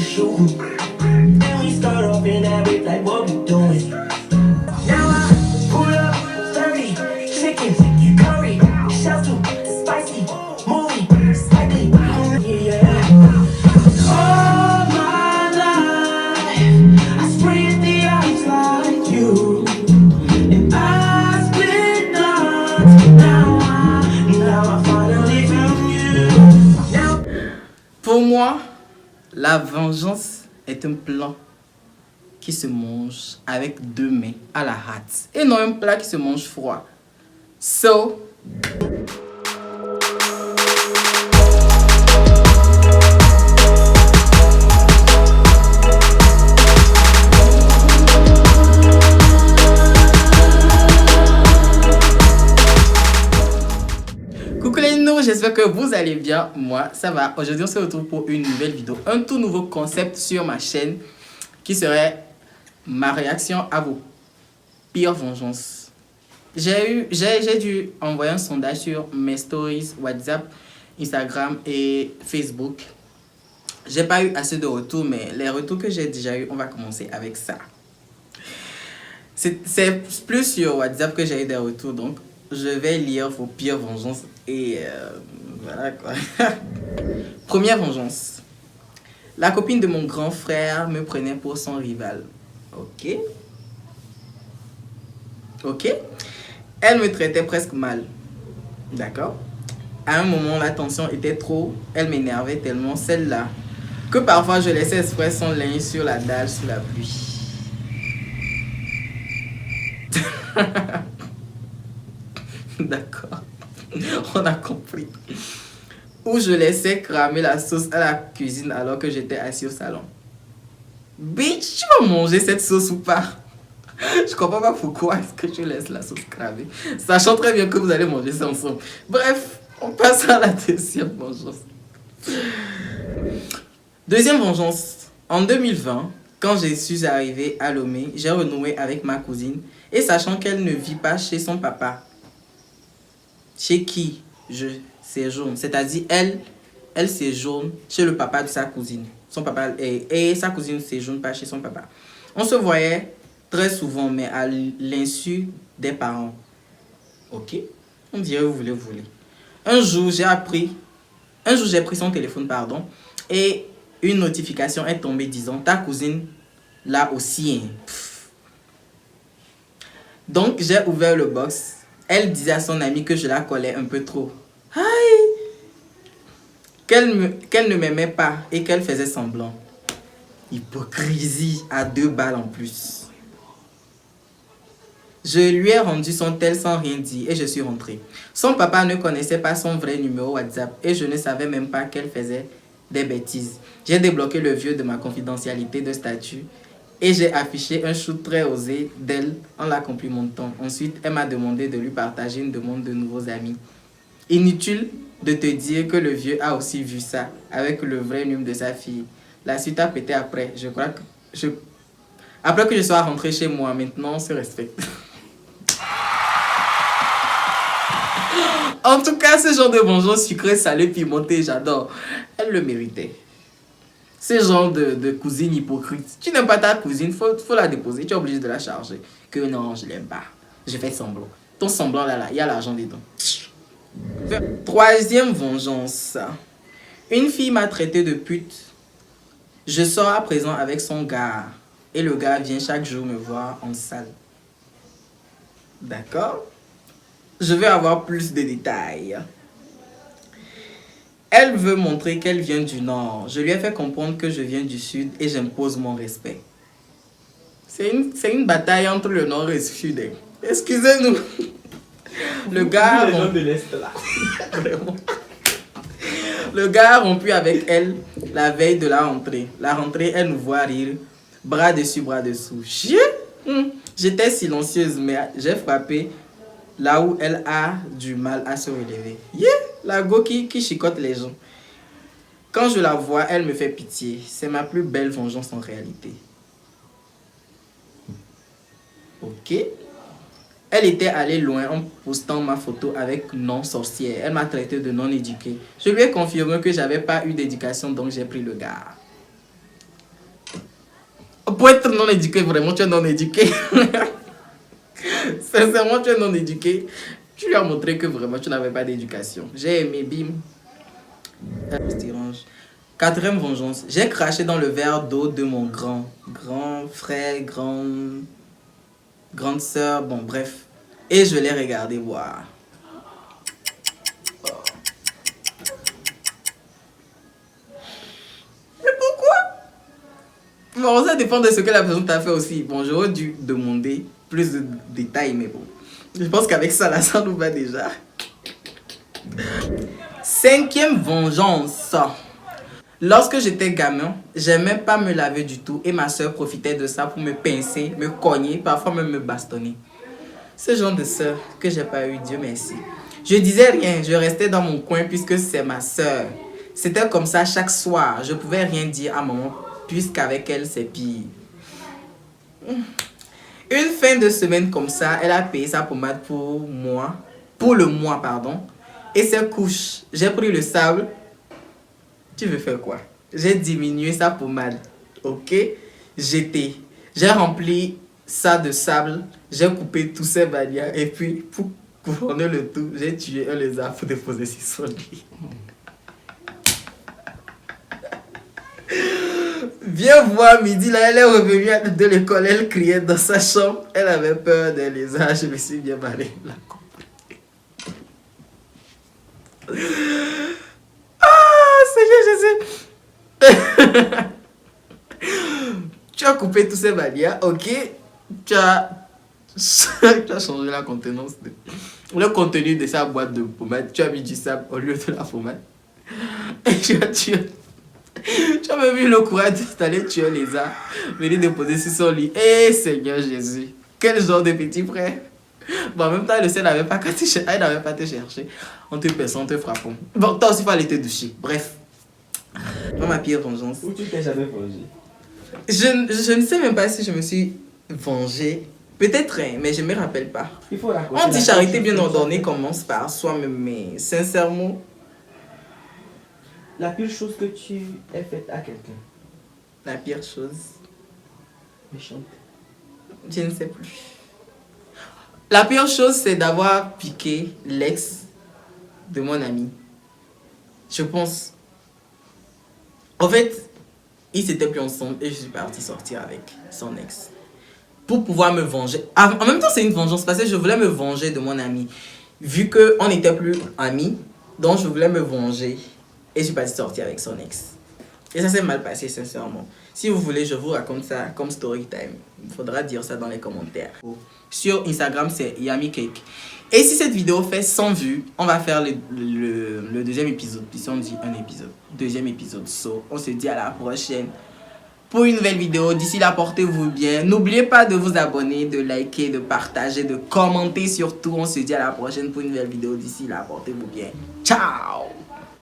shoot. And we start off in habit like what we doing. Now I pull up 30 chicken curry, shelter, spicy, movie, spicy, yeah. All my life, I sprayed the eyes like you, and I split nuts. Now I finally found you. Now. Pour moi, la vengeance est un plat qui se mange avec 2 mains à la hâte et non un plat qui se mange froid. So, coucou les nounous, j'espère que vous allez bien. Moi, ça va. Aujourd'hui, on se retrouve pour une nouvelle vidéo, un tout nouveau concept sur ma chaîne qui serait ma réaction à vos pires vengeances. J'ai dû envoyer un sondage sur mes stories WhatsApp, Instagram et Facebook. J'ai pas eu assez de retours, mais les retours que j'ai déjà eu, on va commencer avec ça. C'est plus sur WhatsApp que j'ai eu des retours, donc je vais lire vos pires vengeances et voilà quoi. Première vengeance. La copine de mon grand frère me prenait pour son rival. Ok. Ok. Elle me traitait presque mal. D'accord. À un moment, la tension était trop. Elle m'énervait tellement, celle-là, que parfois je laissais exprès son linge sur la dalle sous la pluie. D'accord. On a compris. Ou je laissais cramer la sauce à la cuisine alors que j'étais assis au salon. Bitch, tu vas manger cette sauce ou pas? Je comprends pas pourquoi est-ce que tu laisses la sauce cramer, sachant très bien que vous allez manger ça ensemble. Bref, on passe à la deuxième vengeance. Deuxième vengeance. En 2020, quand je suis arrivée à Lomé, j'ai renoué avec ma cousine et sachant qu'elle ne vit pas chez son papa, chez qui je séjourne, c'est-à-dire elle séjourne chez le papa de sa cousine. Son papa et sa cousine ne séjourne pas chez son papa. On se voyait très souvent, mais à l'insu des parents. Ok, on dirait vous voulez. Un jour, j'ai pris son téléphone, pardon, et une notification est tombée disant ta cousine là aussi. Donc j'ai ouvert le box. Elle disait à son amie que je la collais un peu trop. Aïe! Qu'elle ne m'aimait pas et qu'elle faisait semblant. Hypocrisie à 2 balles en plus. Je lui ai rendu son tel sans rien dire et je suis rentrée. Son papa ne connaissait pas son vrai numéro WhatsApp et je ne savais même pas qu'elle faisait des bêtises. J'ai débloqué le vieux de ma confidentialité de statut et j'ai affiché un shoot très osé d'elle en la complimentant. Ensuite, elle m'a demandé de lui partager une demande de nouveaux amis. Inutile de te dire que le vieux a aussi vu ça avec le vrai numéro de sa fille. La suite a pété après. Je crois que après que je sois rentrée chez moi, maintenant on se respecte. En tout cas, ce genre de vengeance sucrée, salée, pimentée, j'adore. Elle le méritait. Ce genre de cousine hypocrite. Si tu n'aimes pas ta cousine, faut la déposer. Tu es obligé de la charger. Que non, je l'aime pas. Je fais semblant. Ton semblant là, il y a l'argent dedans. Troisième vengeance. Une fille m'a traité de pute. Je sors à présent avec son gars. Et le gars vient chaque jour me voir en salle. D'accord? Je veux avoir plus de détails. Elle veut montrer qu'elle vient du nord. Je lui ai fait comprendre que je viens du sud et j'impose mon respect. C'est une bataille entre le nord et le sud. Excusez-nous. Le gars... Les gens de l'Est là. Vraiment. Le gars a rompu avec elle la veille de la rentrée. La rentrée, elle nous voit rire. Bras dessus, bras dessous. J'étais silencieuse, mais j'ai frappé là où elle a du mal à se relever. La go qui chicote les gens. Quand je la vois, elle me fait pitié. C'est ma plus belle vengeance en réalité. Ok. Elle était allée loin en postant ma photo avec non sorcière. Elle m'a traité de non éduquée. Je lui ai confirmé que j'avais pas eu d'éducation, donc j'ai pris le gars. Pour être non éduqué, vraiment, tu es non éduqué. Sincèrement, tu es non éduqué. Tu lui as montré que vraiment, tu n'avais pas d'éducation. J'ai aimé, bim. Quatrième vengeance. J'ai craché dans le verre d'eau de mon grand frère, grande soeur, bon, bref. Et je l'ai regardé boire. Bon, ça dépend de ce que la personne t'a fait aussi. Bon, j'aurais dû demander plus de détails, mais bon. Je pense qu'avec ça, là, ça nous va déjà. Cinquième vengeance. Lorsque j'étais gamin, j'aimais pas me laver du tout et ma soeur profitait de ça pour me pincer, me cogner, parfois même me bastonner. Ce genre de soeur que j'ai pas eu, Dieu merci. Je disais rien, je restais dans mon coin puisque c'est ma soeur. C'était comme ça chaque soir. Je pouvais rien dire à maman puisqu'avec elle c'est pire. Une fin de semaine comme ça, elle a payé sa pommade pour le mois, pardon. Et ses couches, j'ai pris le sable. Tu veux faire quoi? J'ai diminué sa pommade, ok? J'ai rempli ça de sable, j'ai coupé tous ses bannières et puis pour couronner le tout, j'ai tué un lézard pour déposer sur son lit. Viens voir, midi là, elle est revenue de l'école, elle criait dans sa chambre, elle avait peur des lézards, je me suis bien barré là. Tu as coupé tous ces bannières, ok? Tu as changé la contenance le contenu de sa boîte de pommade. Tu as mis du sable au lieu de la pommade. Et tu as même eu le courage d'installer tuer les arts, venir déposer sur son lit. Eh Seigneur Jésus, quel genre de petit frère. Bon, en même temps, le ciel n'avait pas qu'à te chercher. Elle n'avait pas te chercher. On te perçant, on te frappant. Bon, toi aussi, il fallait te doucher. Bref. Moi, ma pire vengeance. Où tu t'es jamais vengé? Je ne sais même pas si je me suis vengée. Peut-être, hein, mais je ne me rappelle pas. Il faut raconter. On dit charité bien ordonnée commence par soi-même, mais sincèrement. La pire chose que tu aies faite à quelqu'un. La pire chose. Méchante. Je ne sais plus. La pire chose, c'est d'avoir piqué l'ex de mon ami. Je pense. En fait, ils s'étaient plus ensemble et je suis partie sortir avec son ex. Pour pouvoir me venger. En même temps, c'est une vengeance parce que je voulais me venger de mon ami. Vu qu'on n'était plus amis, donc je voulais me venger. Et je suis partie sortir avec son ex. Et ça s'est mal passé, sincèrement. Si vous voulez, je vous raconte ça comme story time. Il faudra dire ça dans les commentaires. Sur Instagram, c'est Yummy Cake. Et si cette vidéo fait 100 vues, on va faire le deuxième épisode. Puis on dit un épisode. Deuxième épisode. So, on se dit à la prochaine pour une nouvelle vidéo. D'ici là, portez-vous bien. N'oubliez pas de vous abonner, de liker, de partager, de commenter surtout. On se dit à la prochaine pour une nouvelle vidéo. D'ici là, portez-vous bien. Ciao!